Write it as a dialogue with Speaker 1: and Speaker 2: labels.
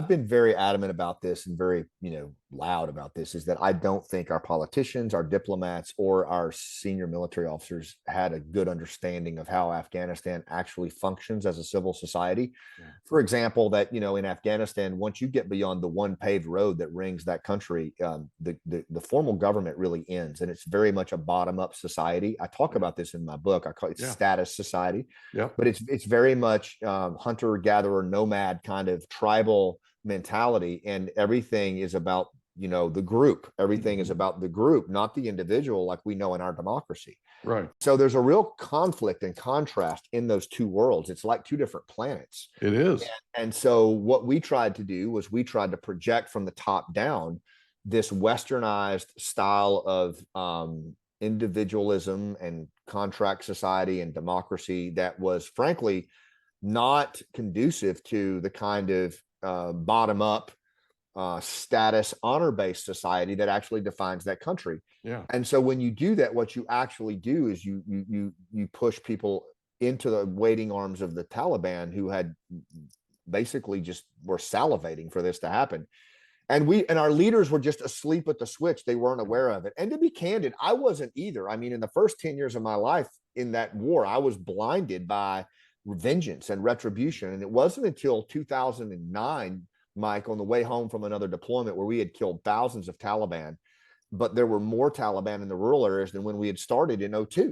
Speaker 1: I've been very adamant about this and very, loud about this is that I don't think our politicians, our diplomats, or our senior military officers had a good understanding of how Afghanistan actually functions as a civil society.
Speaker 2: Yeah.
Speaker 1: For example, that, in Afghanistan, once you get beyond the one paved road that rings that country, the formal government really ends. And it's very much a bottom up society. I talk
Speaker 2: Yeah.
Speaker 1: about this in my book. I call it
Speaker 2: Yeah.
Speaker 1: status society,
Speaker 2: Yep.
Speaker 1: but it's very much hunter gatherer nomad kind of tribal mentality, and everything is about the group. Everything is
Speaker 2: Mhm.
Speaker 1: about the group, not the individual, like we know in our democracy.
Speaker 2: Right.
Speaker 1: So there's a real conflict and contrast in those two worlds. It's like two different planets.
Speaker 2: It is.
Speaker 1: And so what we tried to do was we tried to project from the top down this westernized style of individualism and contract society and democracy that was frankly not conducive to the kind of bottom up status honor based society that actually defines that country.
Speaker 2: Yeah.
Speaker 1: And so when you do that, what you actually do is you push people into the waiting arms of the Taliban, who had basically just were salivating for this to happen. And our leaders were just asleep at the switch. They weren't aware of it. And to be candid, I wasn't either. I mean, in the first 10 years of my life in that war, I was blinded by vengeance and retribution. And it wasn't until 2009, Mike, on the way home from another deployment where we had killed thousands of Taliban, but there were more Taliban in the rural areas than when we had started in '02.